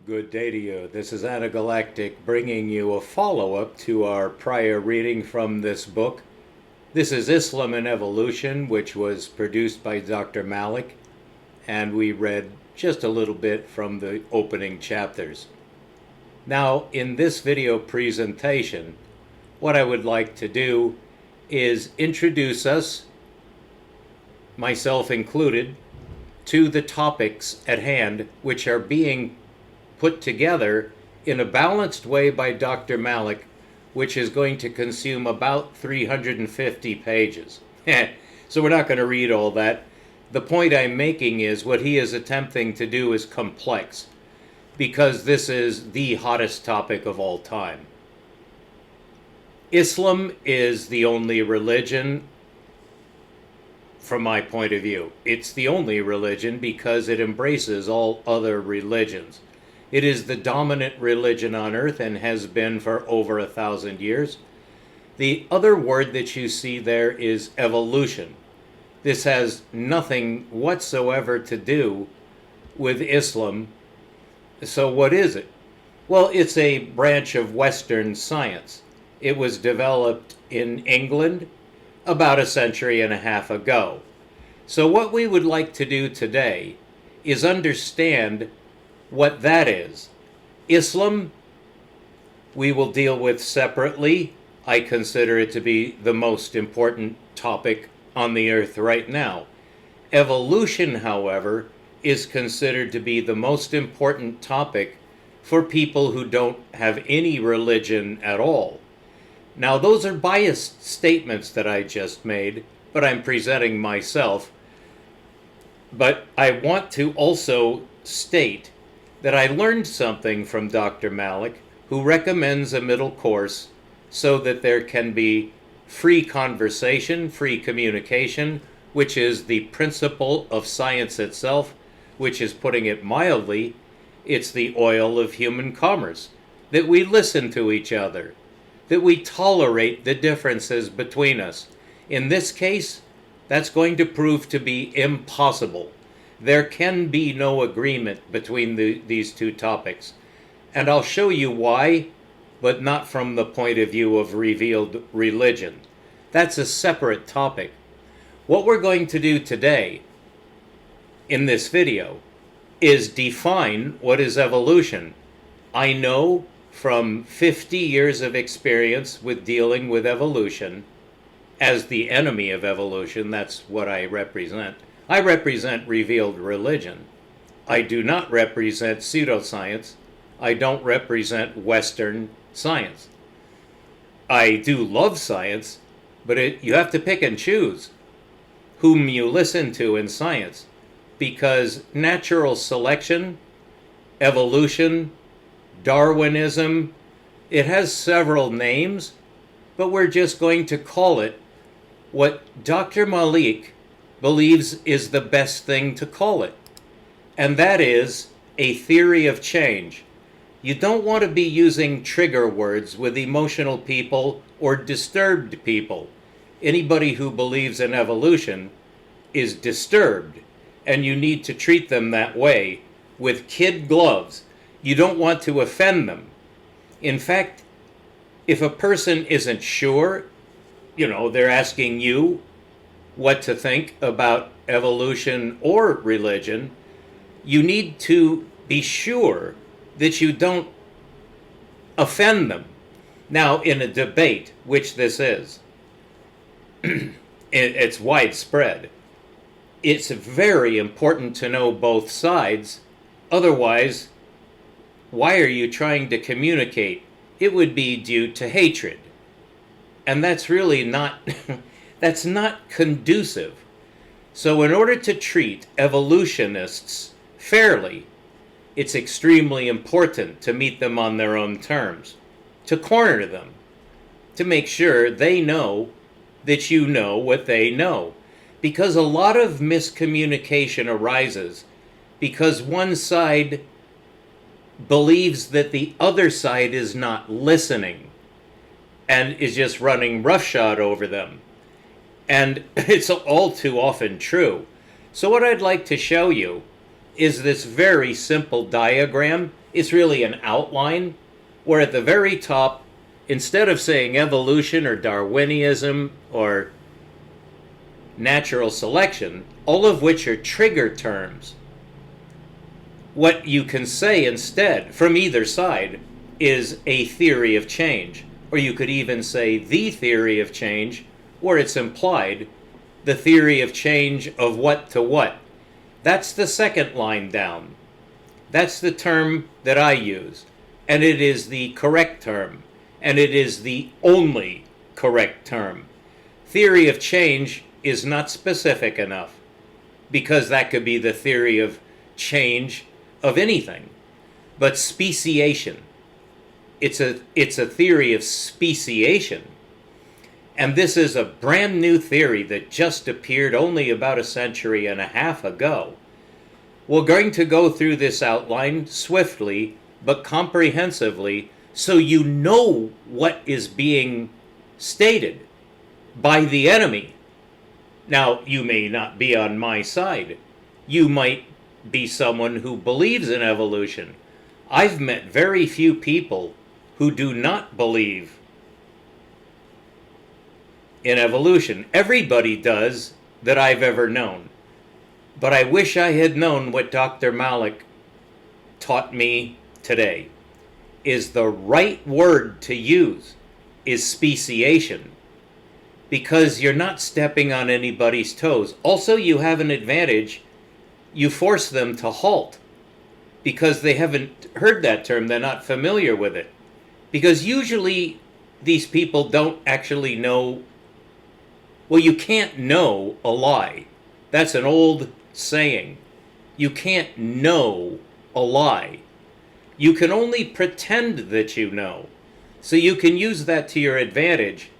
Good day to you. This is Anagalactic bringing you a follow-up to our prior reading from this book. This is Islam and Evolution, which was produced by Dr. Malik, and we read just a little bit from the opening chapters. Now, in this video presentation, what I would like to do is introduce us, myself included, to the topics at hand, which are being put together in a balanced way by Dr. Malik, which is going to consume about 350 pages. So we're not going to read all that. The point I'm making is what he is attempting to do is complex, because this is the hottest topic of all time. Islam is the only religion, from my point of view. It's the only religion because it embraces all other religions. It is the dominant religion on earth and has been for over 1,000 years. The other word that you see there is evolution. This has nothing whatsoever to do with Islam. So what is it? Well, it's a branch of Western science. It was developed in England about a century and a half ago. So what we would like to do today is understand what that is. Islam, we will deal with separately. I consider it to be the most important topic on the earth right now. Evolution, however, is considered to be the most important topic for people who don't have any religion at all. Now, those are biased statements that I just made, but I'm presenting myself. But I want to also state that I learned something from Dr. Malik, who recommends a middle course so that there can be free conversation, free communication, which is the principle of science itself, which is, putting it mildly, it's the oil of human commerce, that we listen to each other, that we tolerate the differences between us. In this case, that's going to prove to be impossible. There can be no agreement between these two topics. And I'll show you why, but not from the point of view of revealed religion. That's a separate topic. What we're going to do today in this video is define what is evolution. I know from 50 years of experience with dealing with evolution, as the enemy of evolution, that's what I represent. I represent revealed religion. I do not represent pseudoscience. I don't represent Western science. I do love science, but you have to pick and choose whom you listen to in science, because natural selection, evolution, Darwinism, it has several names, but we're just going to call it what Dr. Malik believes is the best thing to call it. And that is a theory of change. You don't want to be using trigger words with emotional people or disturbed people. Anybody who believes in evolution is disturbed, and you need to treat them that way with kid gloves. You don't want to offend them. In fact, if a person isn't sure, they're asking you what to think about evolution or religion, you need to be sure that you don't offend them. Now, in a debate, which this is, it's widespread. It's very important to know both sides. Otherwise, why are you trying to communicate? It would be due to hatred. And that's really not, that's not conducive. So in order to treat evolutionists fairly, it's extremely important to meet them on their own terms, to corner them, to make sure they know that you know what they know. Because a lot of miscommunication arises because one side believes that the other side is not listening and is just running roughshod over them. And it's all too often true. So what I'd like to show you is this very simple diagram. It's really an outline where at the very top, instead of saying evolution or Darwinism or natural selection, all of which are trigger terms, what you can say instead from either side is a theory of change. Or you could even say the theory of change, where it's implied the theory of change of what to what. That's the second line down. That's the term that I use. And it is the correct term. And it is the only correct term. Theory of change is not specific enough, because that could be the theory of change of anything. But speciation, it's a theory of speciation. And this is a brand new theory that just appeared only about a century and a half ago. We're going to go through this outline swiftly but comprehensively, so you know what is being stated by the enemy. Now, you may not be on my side. You might be someone who believes in evolution. I've met very few people who do not believe in evolution. Everybody does that I've ever known. But I wish I had known what Dr. Malik taught me today. Is the right word to use is speciation, because you're not stepping on anybody's toes. Also, you have an advantage. You force them to halt because they haven't heard that term. They're not familiar with it. Because usually these people don't actually know. Well, you can't know a lie. That's an old saying. You can't know a lie. You can only pretend that you know. So you can use that to your advantage,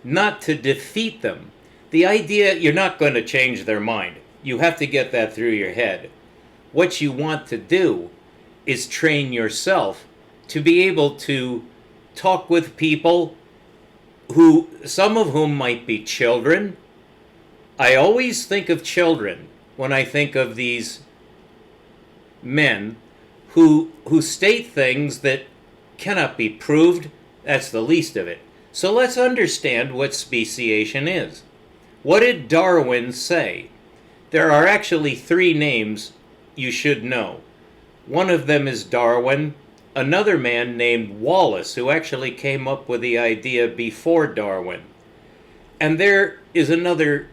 not to defeat them. The idea, you're not going to change their mind. You have to get that through your head. What you want to do is train yourself to be able to talk with people who, some of whom might be children. I always think of children when I think of these men who state things that cannot be proved. That's the least of it. So let's understand what speciation is. What did Darwin say? There are actually 3 names you should know. One of them is Darwin, another man named Wallace, who actually came up with the idea before Darwin. And there is another,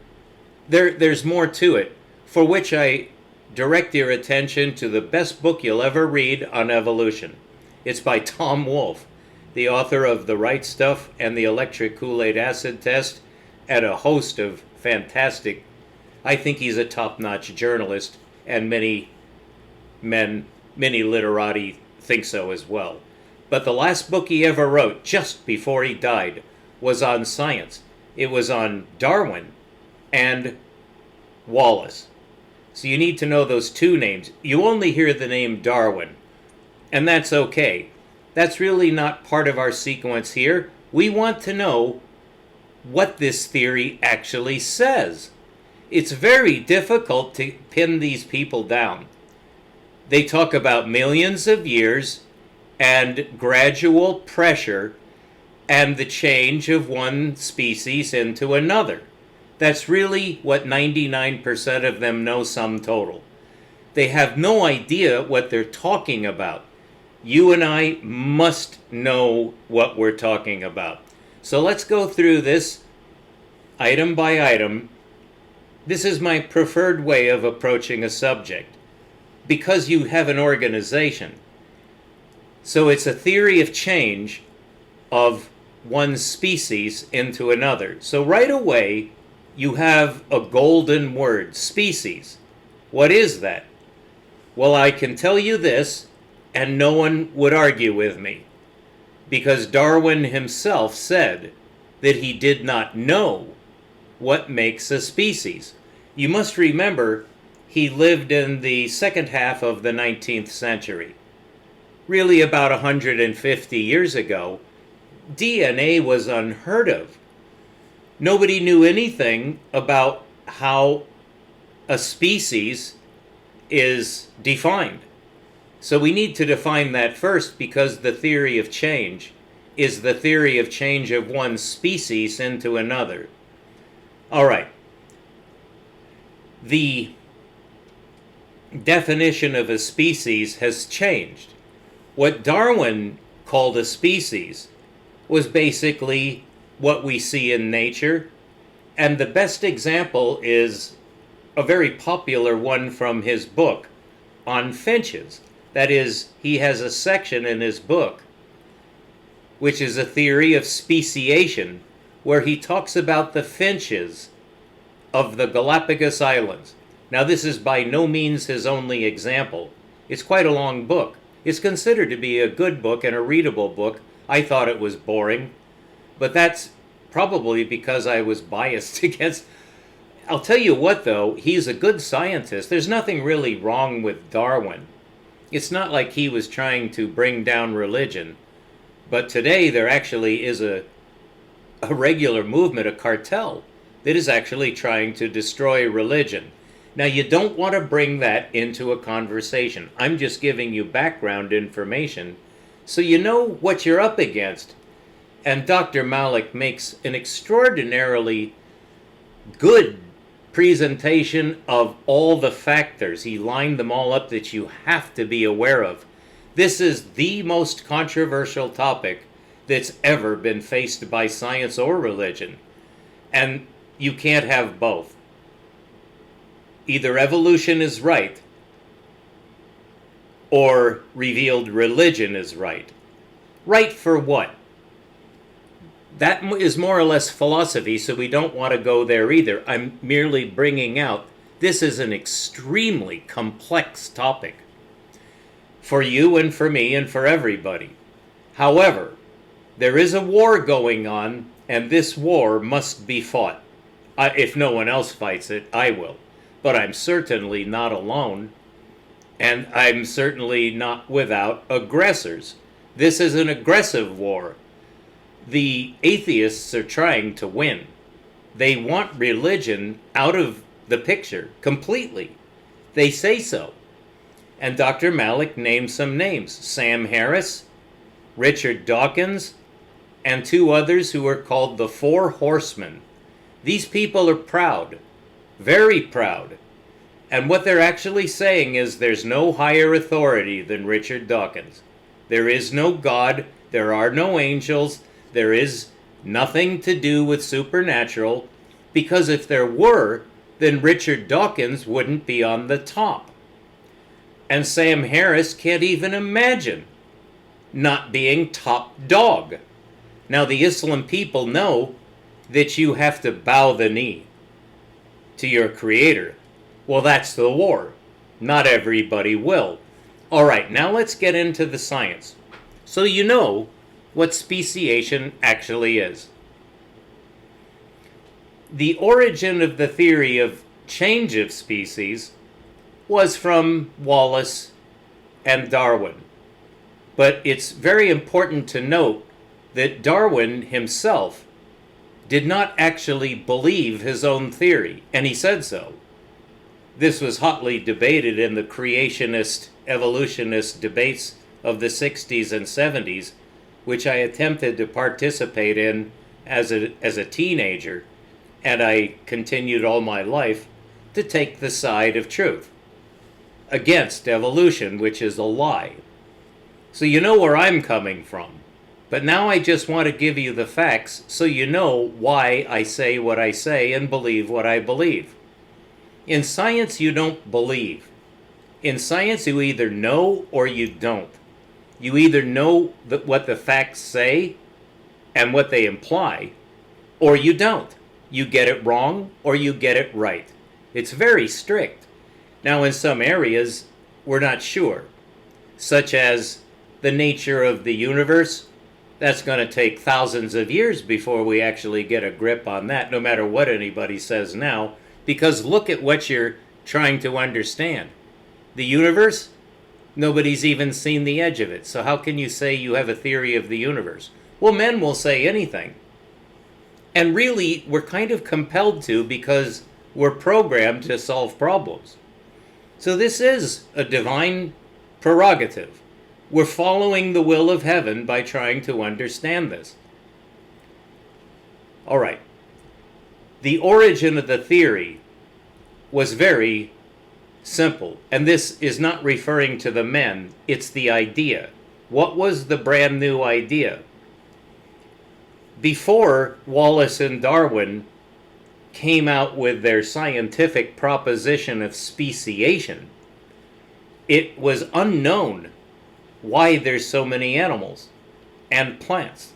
there's more to it, for which I direct your attention to the best book you'll ever read on evolution. It's by Tom Wolfe, the author of The Right Stuff and the Electric Kool-Aid Acid Test, and a host of fantastic, I think he's a top-notch journalist, and many literati think so as well. But the last book he ever wrote, just before he died, was on science. It was on Darwin and Wallace. So you need to know those 2 names. You only hear the name Darwin, and that's okay. That's really not part of our sequence here. We want to know what this theory actually says. It's very difficult to pin these people down. They talk about millions of years and gradual pressure and the change of one species into another. That's really what 99% of them know, sum total. They have no idea what they're talking about. You and I must know what we're talking about. So let's go through this item by item. This is my preferred way of approaching a subject, because you have an organization. So it's a theory of change of one species into another. So right away, you have a golden word, species. What is that? Well, I can tell you this, and no one would argue with me, because Darwin himself said that he did not know what makes a species. You must remember, he lived in the second half of the 19th century. Really about 150 years ago, DNA was unheard of. Nobody knew anything about how a species is defined. So we need to define that first, because the theory of change is the theory of change of one species into another. All right. The definition of a species has changed. What Darwin called a species was basically what we see in nature, and the best example is a very popular one from his book on finches. That is, he has a section in his book which is a theory of speciation, where he talks about the finches of the Galapagos Islands. Now, this is by no means his only example. It's quite a long book. It's considered to be a good book and a readable book. I thought it was boring, but that's probably because I was biased against. I'll tell you what, though, he's a good scientist. There's nothing really wrong with Darwin. It's not like he was trying to bring down religion. But today there actually is a regular movement, a cartel, that is actually trying to destroy religion. Now, you don't want to bring that into a conversation. I'm just giving you background information so you know what you're up against. And Dr. Malik makes an extraordinarily good presentation of all the factors. He lined them all up that you have to be aware of. This is the most controversial topic that's ever been faced by science or religion. And you can't have both. Either evolution is right, or revealed religion is right. Right for what? That is more or less philosophy, so we don't want to go there either. I'm merely bringing out, this is an extremely complex topic for you and for me and for everybody. However, there is a war going on, and this war must be fought. If no one else fights it, I will. But I'm certainly not alone, and I'm certainly not without aggressors. This is an aggressive war. The atheists are trying to win. They want religion out of the picture completely. They say so. And Dr. Malik named some names: Sam Harris, Richard Dawkins, and two others who are called the Four Horsemen. These people are proud, very proud. And what they're actually saying is there's no higher authority than Richard Dawkins. There is no God, there are no angels, there is nothing to do with supernatural, because if there were, then Richard Dawkins wouldn't be on the top. And Sam Harris can't even imagine not being top dog. Now, the Islam people know that you have to bow the knee to your creator. Well, that's the war. Not everybody will. All right, now let's get into the science. So you know what speciation actually is. The origin of the theory of change of species was from Wallace and Darwin. But it's very important to note that Darwin himself did not actually believe his own theory, and he said so. This was hotly debated in the creationist, evolutionist debates of the 60s and 70s, which I attempted to participate in as a teenager, and I continued all my life to take the side of truth against evolution, which is a lie. So you know where I'm coming from. But now I just want to give you the facts so you know why I say what I say and believe what I believe. In science, you don't believe. In science, you either know or you don't. You either know what the facts say and what they imply, or you don't. You get it wrong or you get it right. It's very strict. Now, in some areas, we're not sure, such as the nature of the universe. That's going to take thousands of years before we actually get a grip on that, no matter what anybody says now, because look at what you're trying to understand. The universe, nobody's even seen the edge of it, so how can you say you have a theory of the universe? Well, men will say anything. And really, we're kind of compelled to, because we're programmed to solve problems. So this is a divine prerogative. We're following the will of heaven by trying to understand this. All right. The origin of the theory was very simple. And this is not referring to the men, it's the idea. What was the brand new idea? Before Wallace and Darwin came out with their scientific proposition of speciation, it was unknown why there's so many animals and plants,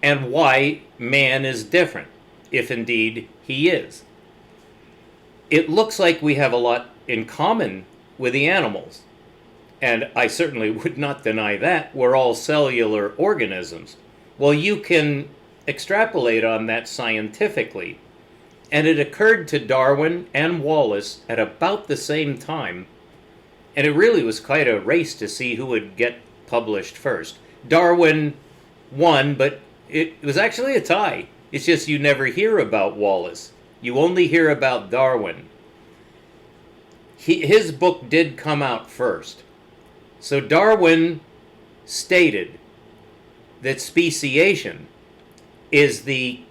and why man is different, if indeed he is. It looks like we have a lot in common with the animals, and I certainly would not deny that. We're all cellular organisms. Well, you can extrapolate on that scientifically, and it occurred to Darwin and Wallace at about the same time, and it really was quite a race to see who would get published first. Darwin won, but it was actually a tie. It's just you never hear about Wallace. You only hear about Darwin. His book did come out first. So Darwin stated that speciation is the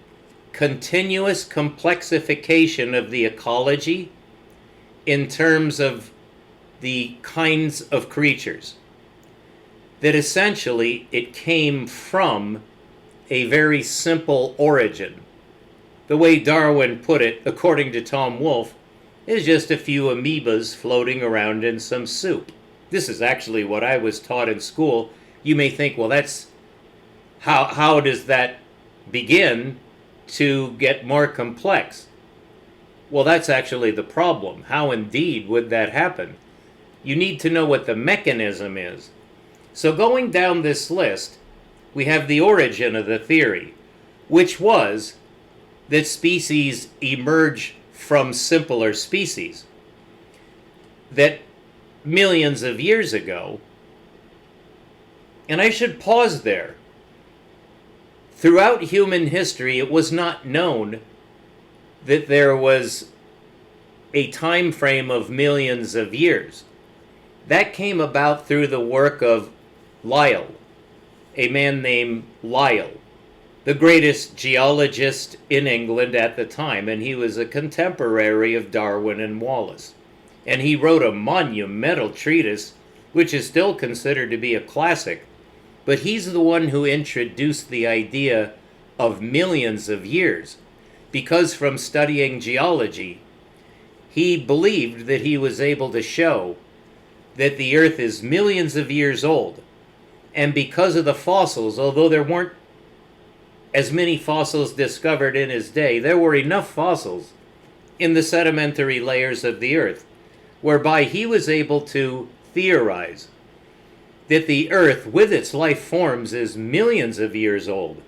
continuous complexification of the ecology in terms of the kinds of creatures. That essentially it came from a very simple origin. The way Darwin put it, according to Tom Wolfe, is just a few amoebas floating around in some soup. This is actually what I was taught in school. You may think, well, that's how does that begin to get more complex? Well, that's actually the problem. How indeed would that happen? You need to know what the mechanism is. So going down this list, we have the origin of the theory, which was that species emerge from simpler species. That millions of years ago, and I should pause there, throughout human history it was not known that there was a time frame of millions of years. That came about through the work of Lyell, a man named Lyell, the greatest geologist in England at the time, and he was a contemporary of Darwin and Wallace. And he wrote a monumental treatise, which is still considered to be a classic, but he's the one who introduced the idea of millions of years, because from studying geology, he believed that he was able to show that the Earth is millions of years old. And because of the fossils, although there weren't as many fossils discovered in his day, there were enough fossils in the sedimentary layers of the Earth, whereby he was able to theorize that the Earth, with its life forms, is millions of years old.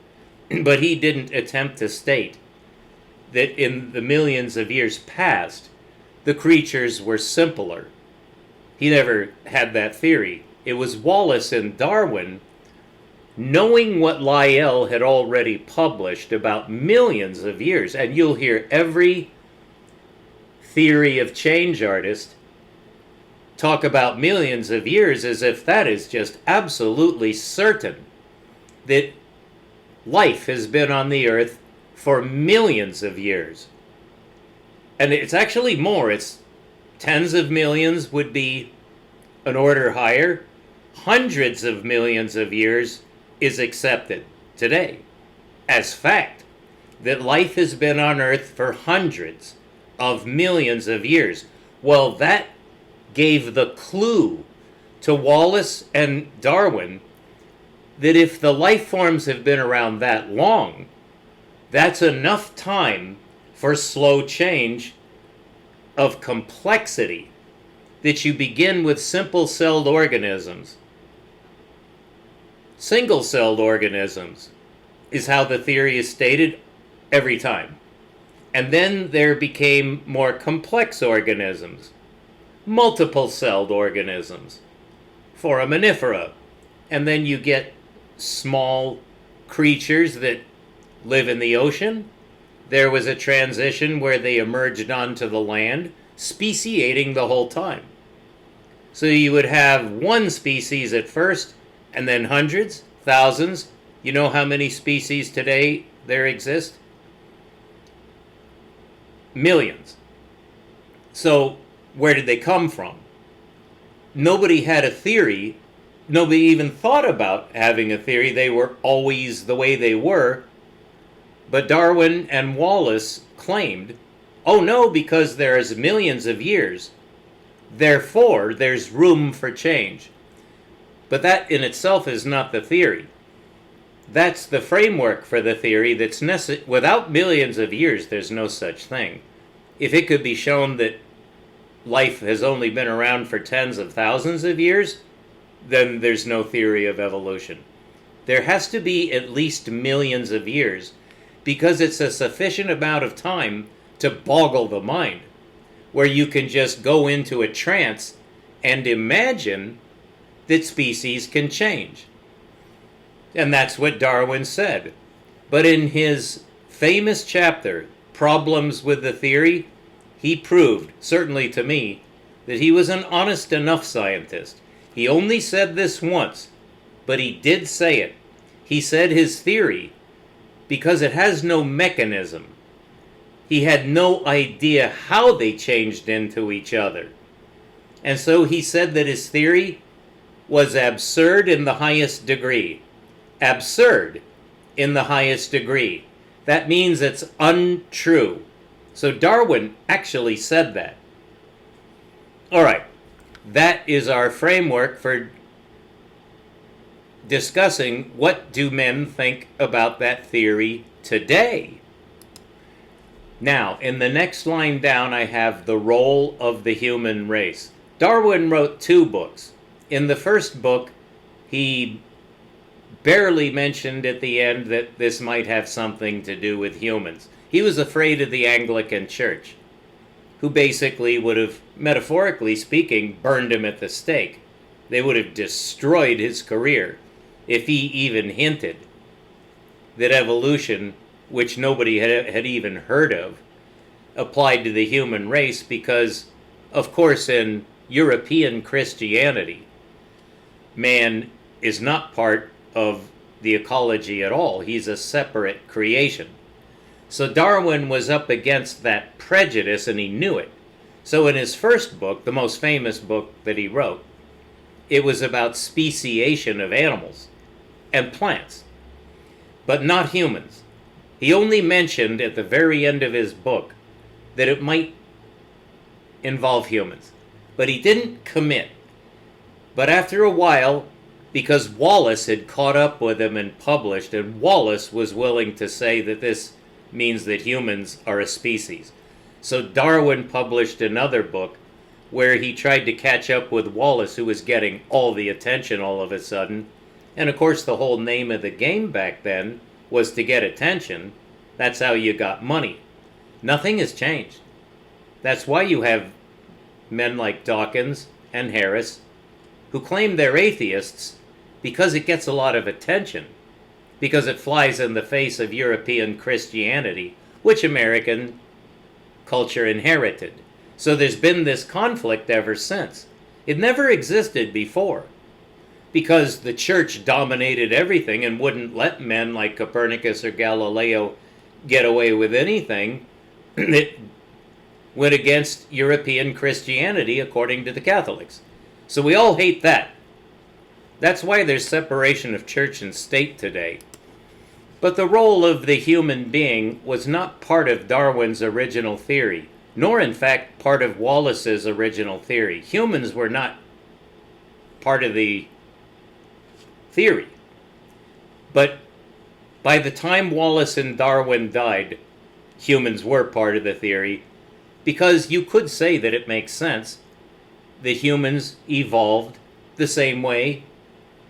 But he didn't attempt to state that in the millions of years past, the creatures were simpler. He never had that theory. It was Wallace and Darwin, knowing what Lyell had already published about millions of years, and you'll hear every theory of change artist talk about millions of years as if that is just absolutely certain that life has been on the Earth for millions of years. And it's actually more. It's tens of millions would be an order higher. Hundreds of millions of years is accepted today as fact, that life has been on Earth for hundreds of millions of years. Well, that gave the clue to Wallace and Darwin that if the life forms have been around that long, that's enough time for slow change of complexity, that you begin with simple-celled organisms. Single-celled organisms is how the theory is stated every time. And then there became more complex organisms, multiple-celled organisms, foraminifera. And then you get small creatures that live in the ocean. There was a transition where they emerged onto the land, speciating the whole time. So you would have one species at first, and then hundreds, thousands. You know how many species today there exist? Millions. So where did they come from? Nobody had a theory. Nobody even thought about having a theory. They were always the way they were. But Darwin and Wallace claimed, oh no, because there's millions of years, therefore there's room for change. But that in itself is not the theory. That's the framework for the theory that's necessary. Without millions of years, there's no such thing. If it could be shown that life has only been around for tens of thousands of years, then there's no theory of evolution. There has to be at least millions of years, because it's a sufficient amount of time to boggle the mind, where you can just go into a trance and imagine that species can change. And that's what Darwin said. But in his famous chapter, Problems with the Theory, he proved, certainly to me, that he was an honest enough scientist. He only said this once, but he did say it. He said his theory, because it has no mechanism, he had no idea how they changed into each other. And so he said that his theory was absurd in the highest degree. Absurd in the highest degree. That means it's untrue. So Darwin actually said that. All right, that is our framework for discussing what do men think about that theory today. Now, in the next line down, I have the role of the human race. Darwin wrote 2 books. In the first book, he barely mentioned at the end that this might have something to do with humans. He was afraid of the Anglican Church, who basically would have, metaphorically speaking, burned him at the stake. They would have destroyed his career if he even hinted that evolution, which nobody had even heard of, applied to the human race, because, of course, in European Christianity, man is not part of the ecology at all. He's a separate creation. So Darwin was up against that prejudice, and he knew it. So in his first book, the most famous book that he wrote, it was about speciation of animals and plants, but not humans. He only mentioned at the very end of his book that it might involve humans, but he didn't commit. But after a while, because Wallace had caught up with him and published, and Wallace was willing to say that this means that humans are a species. So Darwin published another book where he tried to catch up with Wallace, who was getting all the attention all of a sudden. And of course, the whole name of the game back then was to get attention. That's how you got money. Nothing has changed. That's why you have men like Dawkins and Harris who claim they're atheists, because it gets a lot of attention, because it flies in the face of European Christianity, which American culture inherited. So there's been this conflict ever since. It never existed before, because the church dominated everything and wouldn't let men like Copernicus or Galileo get away with anything. It went against European Christianity according to the Catholics. So we all hate that. That's why there's separation of church and state today. But the role of the human being was not part of Darwin's original theory, nor in fact part of Wallace's original theory. Humans were not part of the theory. But by the time Wallace and Darwin died, humans were part of the theory, because you could say that it makes sense that humans evolved the same way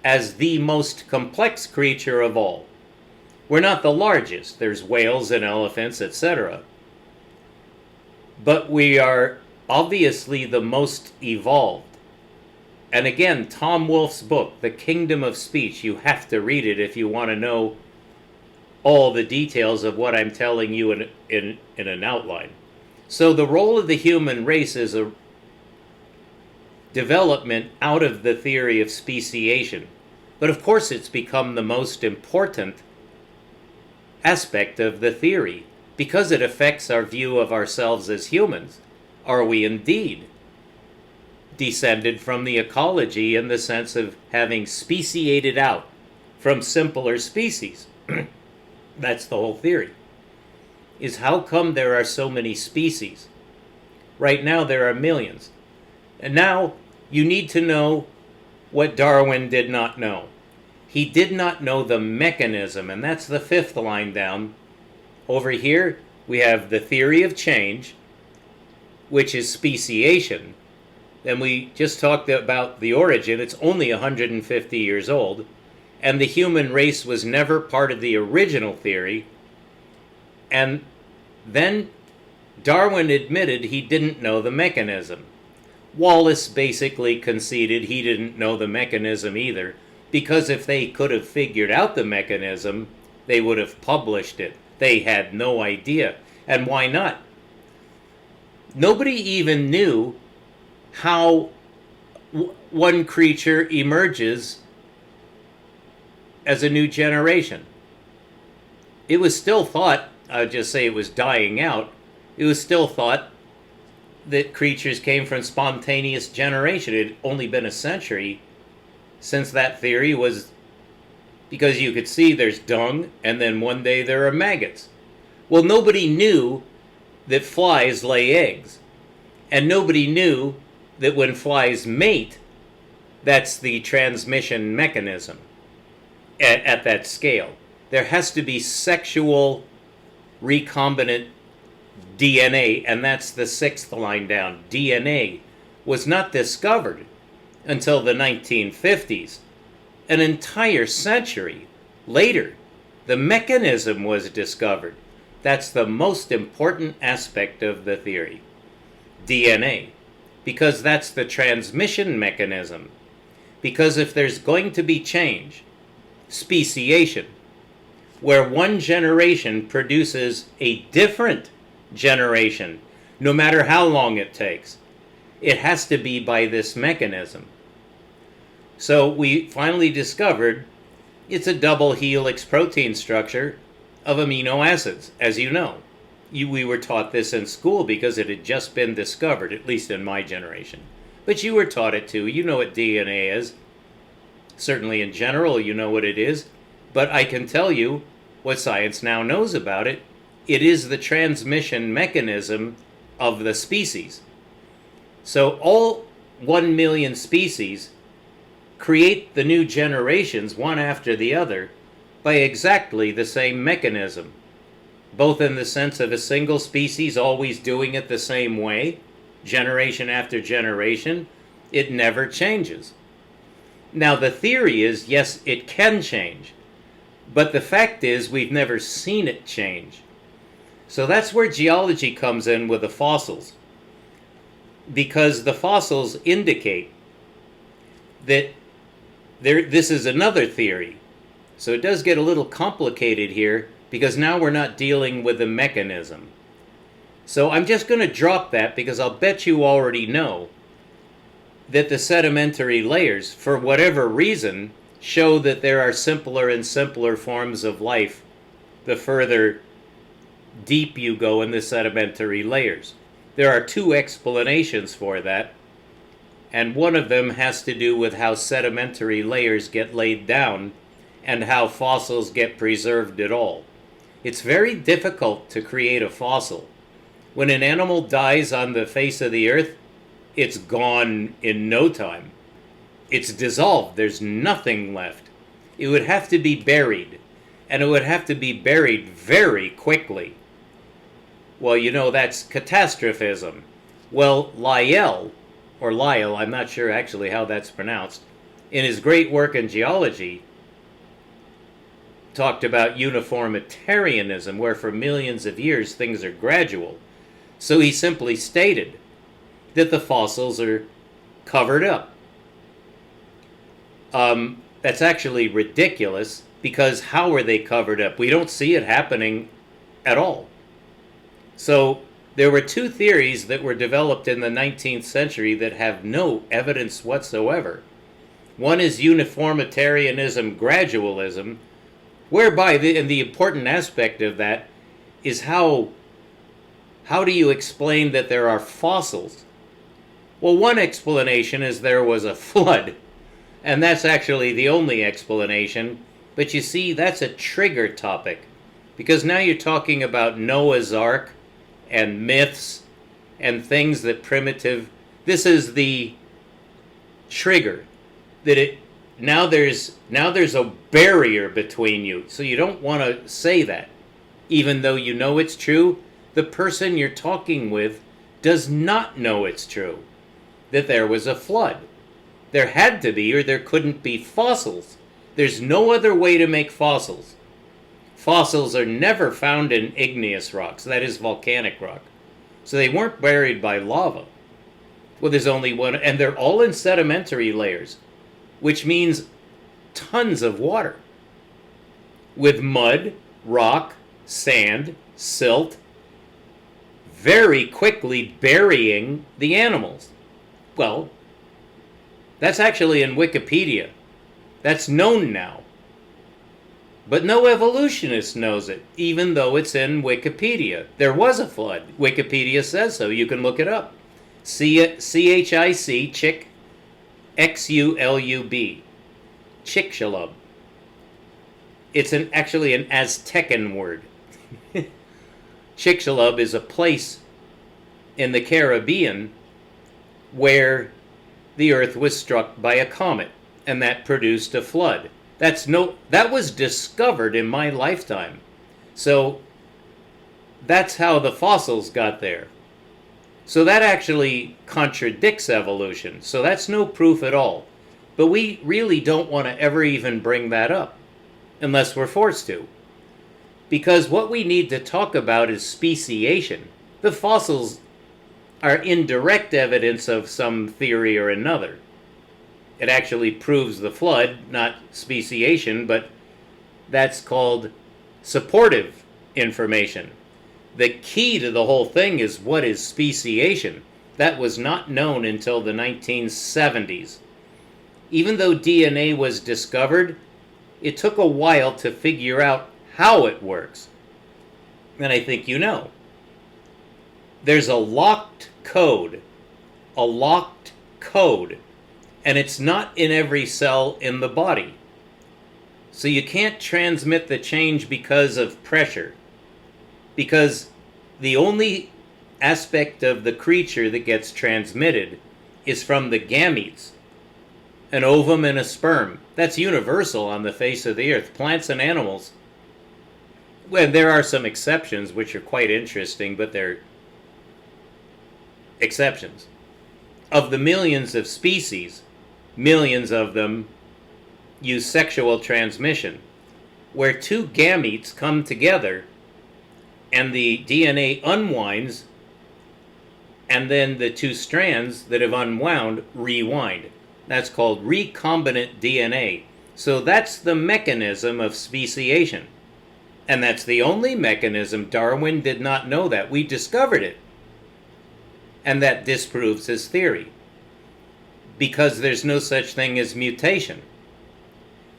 as the most complex creature of all. We're not the largest. There's whales and elephants, etc. But we are obviously the most evolved. And again, Tom Wolfe's book, The Kingdom of Speech, you have to read it if you want to know all the details of what I'm telling you in an outline. So the role of the human race is development out of the theory of speciation. But of course, it's become the most important aspect of the theory because it affects our view of ourselves as humans. Are we indeed descended from the ecology in the sense of having speciated out from simpler species? That's the whole theory. Is how come there are so many species? Right now there are millions. And now you need to know what Darwin did not know. He did not know the mechanism, and that's the fifth line down. Over here we have the theory of change, which is speciation. Then we just talked about the origin. It's only 150 years old, and the human race was never part of the original theory. And then Darwin admitted he didn't know the mechanism. Wallace basically conceded he didn't know the mechanism either, because if they could have figured out the mechanism, they would have published it. They had no idea. And why not? Nobody even knew how one creature emerges as a new generation. It was still thought, I'll just say it was dying out, it was still thought that creatures came from spontaneous generation. It had only been a century since that theory was, because you could see there's dung and then one day there are maggots. Well, nobody knew that flies lay eggs, and nobody knew that when flies mate, that's the transmission mechanism at that scale. There has to be sexual recombinant DNA, and that's the sixth line down. DNA was not discovered until the 1950s. An entire century later, the mechanism was discovered. That's the most important aspect of the theory. DNA. Because that's the transmission mechanism. Because if there's going to be change, speciation, where one generation produces a different generation, no matter how long it takes, it has to be by this mechanism. So we finally discovered it's a double helix protein structure of amino acids, as you know. We were taught this in school because it had just been discovered, at least in my generation. But you were taught it too. You know what DNA is. Certainly in general, you know what it is. But I can tell you what science now knows about it. It is the transmission mechanism of the species. So all 1 million species create the new generations one after the other by exactly the same mechanism, both in the sense of a single species always doing it the same way, generation after generation. It never changes. Now the theory is, yes, it can change, but the fact is we've never seen it change. So that's where geology comes in with the fossils, because the fossils indicate that this is another theory. So it does get a little complicated here, because now we're not dealing with the mechanism. So I'm just going to drop that, because I'll bet you already know that the sedimentary layers, for whatever reason, show that there are simpler and simpler forms of life the further deep you go in the sedimentary layers. There are two explanations for that, and one of them has to do with how sedimentary layers get laid down and how fossils get preserved at all. It's very difficult to create a fossil. When an animal dies on the face of the earth, it's gone in no time. It's dissolved. There's nothing left. It would have to be buried, and it would have to be buried very quickly. Well, you know, that's catastrophism. Well, Lyell, I'm not sure actually how that's pronounced, in his great work in geology, talked about uniformitarianism, where for millions of years things are gradual. So he simply stated that the fossils are covered up. That's actually ridiculous, because how are they covered up? We don't see it happening at all. So There were two theories that were developed in the 19th century that have no evidence whatsoever. One is uniformitarianism gradualism, whereby and the important aspect of that is how do you explain that there are fossils? Well, one explanation is there was a flood, and that's actually the only explanation. But you see, that's a trigger topic, because now you're talking about Noah's Ark and myths and things that this is the trigger that now there's a barrier between you, so you don't want to say that, even though you know it's true. The person you're talking with does not know it's true, that there was a flood. There had to be, or there couldn't be fossils. There's no other way to make fossils. Fossils are never found in igneous rocks, that is volcanic rock. So they weren't buried by lava. Well, there's only one, and they're all in sedimentary layers, which means tons of water, with mud, rock, sand, silt, very quickly burying the animals. Well, that's actually in Wikipedia. That's known now. But no evolutionist knows it, even though it's in Wikipedia. There was a flood. Wikipedia says so. You can look it up. C-H-I-C, chick, X-U-L-U-B. Chicxulub. It's actually an Aztecan word. Chicxulub is a place in the Caribbean where the earth was struck by a comet, and that produced a flood. That was discovered in my lifetime. So that's how the fossils got there. So that actually contradicts evolution. So that's no proof at all. But we really don't want to ever even bring that up, unless we're forced to. Because what we need to talk about is speciation. The fossils are indirect evidence of some theory or another. It actually proves the flood, not speciation, but that's called supportive information. The key to the whole thing is what is speciation. That was not known until the 1970s. Even though DNA was discovered, it took a while to figure out how it works. And I think you know. There's a locked code. And it's not in every cell in the body. So you can't transmit the change because of pressure. Because the only aspect of the creature that gets transmitted is from the gametes. An ovum and a sperm. That's universal on the face of the earth. Plants and animals. Well, there are some exceptions which are quite interesting, but they're exceptions. Of the millions of species, millions of them use sexual transmission, where two gametes come together and the DNA unwinds, and then the two strands that have unwound rewind. That's called recombinant DNA. So that's the mechanism of speciation. And that's the only mechanism. Darwin did not know that. We discovered it. And that disproves his theory. Because there's no such thing as mutation.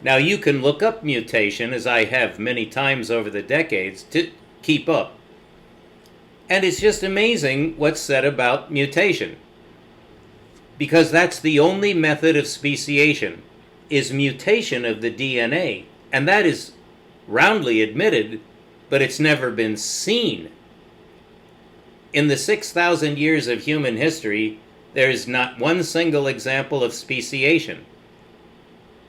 Now you can look up mutation, as I have many times over the decades, to keep up. And it's just amazing what's said about mutation. Because that's the only method of speciation, is mutation of the DNA. And that is roundly admitted, but it's never been seen. In the 6,000 years of human history, there is not one single example of speciation.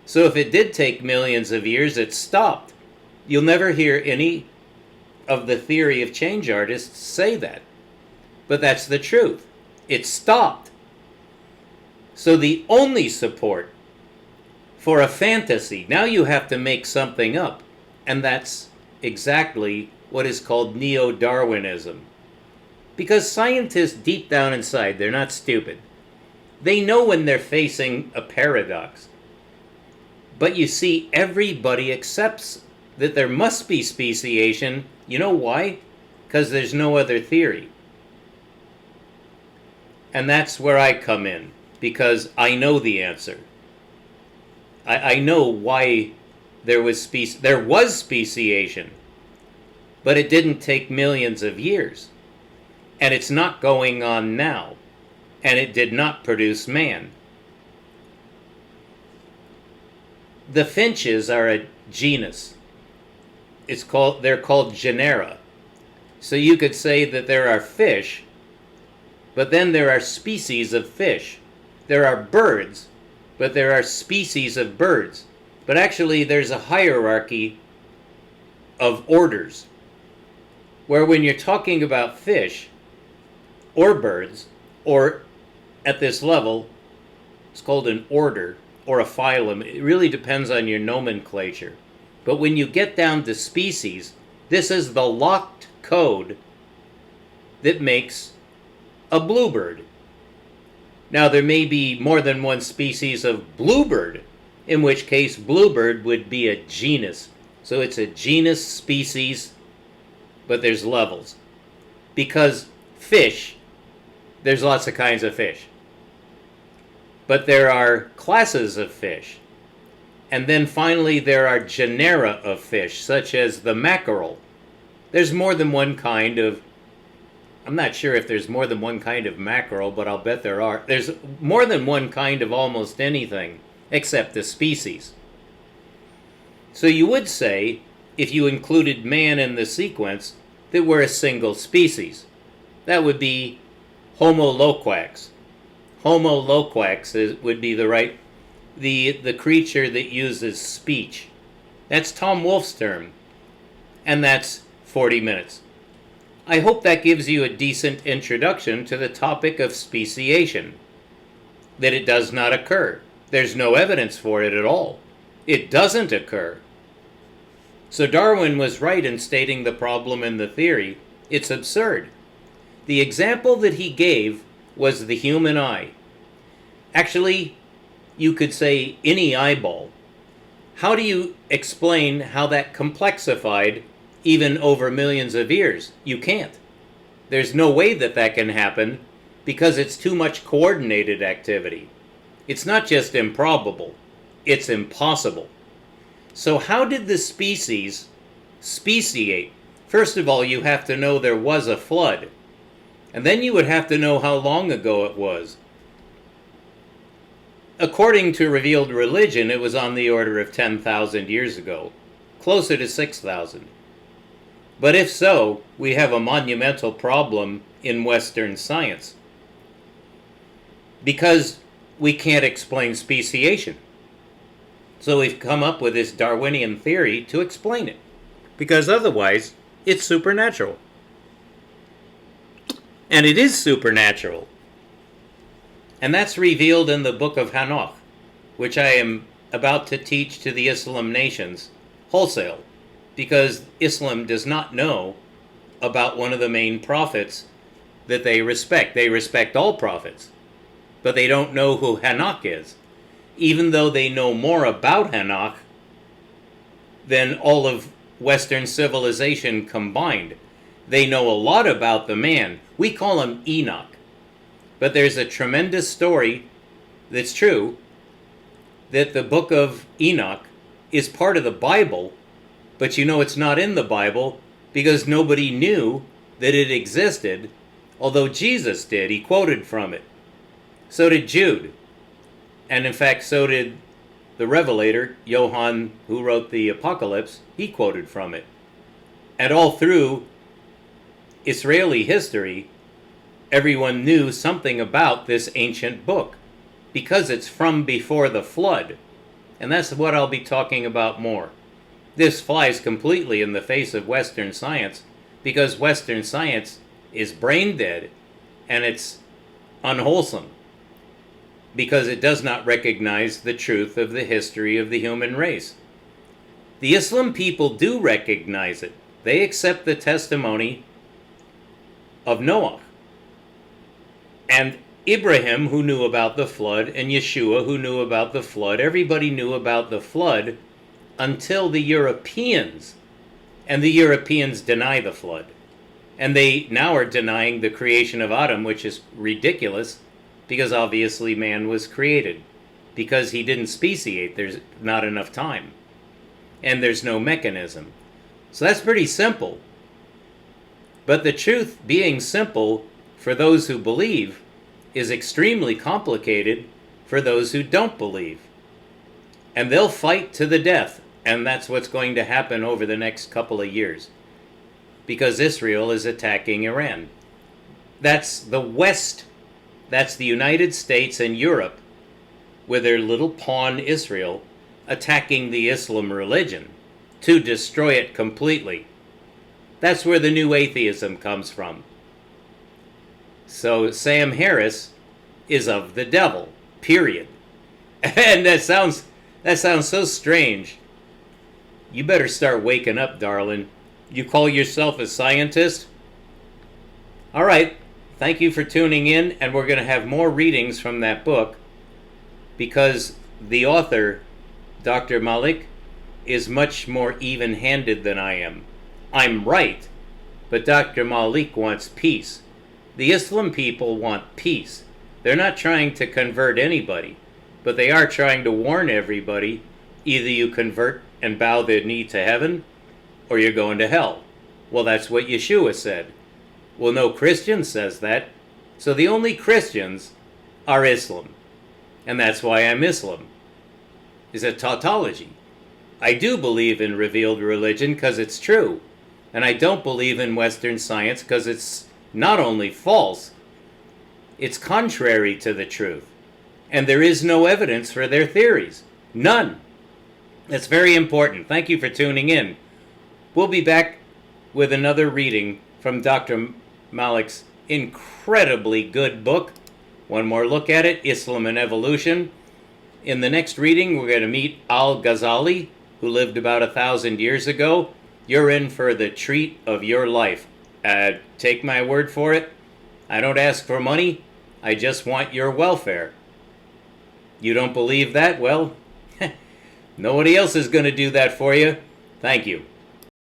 So if it did take millions of years, it stopped. You'll never hear any of the theory of change artists say that. But that's the truth. It stopped. So the only support for a fantasy, now you have to make something up. And that's exactly what is called neo-Darwinism. Because scientists deep down inside, they're not stupid. They know when they're facing a paradox. But you see, everybody accepts that there must be speciation. You know why? Because there's no other theory. And that's where I come in, because I know the answer. I know why there was speciation, but it didn't take millions of years. And it's not going on now. And it did not produce man. The finches are a genus. They're called genera. So you could say that there are fish, but then there are species of fish. There are birds, but there are species of birds. But actually there's a hierarchy of orders, where when you're talking about fish or birds, or at this level, it's called an order or a phylum. It really depends on your nomenclature. But when you get down to species, this is the locked code that makes a bluebird. Now, there may be more than one species of bluebird, in which case bluebird would be a genus. So it's a genus, species, but there's levels. Because fish, there's lots of kinds of fish. But there are classes of fish. And then finally there are genera of fish, such as the mackerel. There's more than one kind of, I'm not sure if there's more than one kind of mackerel, but I'll bet there are. There's more than one kind of almost anything, except the species. So you would say, if you included man in the sequence, that we're a single species. That would be Homo loquax. Homo loquax would be the creature that uses speech. That's Tom Wolfe's term. And that's 40 minutes. I hope that gives you a decent introduction to the topic of speciation. That it does not occur. There's no evidence for it at all. It doesn't occur. So Darwin was right in stating the problem in the theory. It's absurd. The example that he gave was the human eye. Actually, you could say any eyeball. How do you explain how that complexified even over millions of years? You can't. There's no way that that can happen because it's too much coordinated activity. It's not just improbable, it's impossible. So how did the species speciate? First of all, you have to know there was a flood. And then you would have to know how long ago it was. According to revealed religion, it was on the order of 10,000 years ago, closer to 6,000. But if so, we have a monumental problem in Western science, because we can't explain speciation. So we've come up with this Darwinian theory to explain it, because otherwise it's supernatural. And it is supernatural. And that's revealed in the book of Hanoch, which I am about to teach to the Islam nations wholesale, because Islam does not know about one of the main prophets that they respect. They respect all prophets, but they don't know who Hanoch is, even though they know more about Hanoch than all of Western civilization combined. They know a lot about the man. We call him Enoch. But there's a tremendous story that's true, that the book of Enoch is part of the Bible, but you know it's not in the Bible because nobody knew that it existed, although Jesus did. He quoted from it. So did Jude. And in fact, so did the Revelator, Johann, who wrote the Apocalypse. He quoted from it. And all through Israeli history, everyone knew something about this ancient book, because it's from before the flood. And that's what I'll be talking about more. This flies completely in the face of Western science, because Western science is brain dead, and it's unwholesome, because it does not recognize the truth of the history of the human race. The Islam people do recognize it. They accept the testimony of Noah, and Ibrahim, who knew about the flood, and Yeshua, who knew about the flood. Everybody knew about the flood until the Europeans, and the Europeans deny the flood. And they now are denying the creation of Adam, which is ridiculous, because obviously man was created. Because he didn't speciate, there's not enough time. And there's no mechanism. So that's pretty simple. But the truth being simple for those who believe is extremely complicated for those who don't believe. And they'll fight to the death, and that's what's going to happen over the next couple of years. Because Israel is attacking Iran. That's the West, that's the United States and Europe, with their little pawn Israel, attacking the Islam religion to destroy it completely. That's where the new atheism comes from. So Sam Harris is of the devil, period. And that sounds so strange. You better start waking up, darling. You call yourself a scientist? All right, thank you for tuning in, and we're going to have more readings from that book because the author, Dr. Malik, is much more even-handed than I am. I'm right, but Dr. Malik wants peace. The Islam people want peace. They're not trying to convert anybody, but they are trying to warn everybody, either you convert and bow the knee to heaven, or you're going to hell. Well, that's what Yeshua said. Well, no Christian says that, so the only Christians are Islam. And that's why I'm Islam. It's a tautology. I do believe in revealed religion because it's true. And I don't believe in Western science because it's not only false, it's contrary to the truth. And there is no evidence for their theories. None. That's very important. Thank you for tuning in. We'll be back with another reading from Dr. Malik's incredibly good book. One more look at it, Islam and Evolution. In the next reading, we're going to meet Ghazālī, who lived about 1,000 years ago. You're in for the treat of your life. Take my word for it. I don't ask for money. I just want your welfare. You don't believe that? Well, nobody else is going to do that for you. Thank you.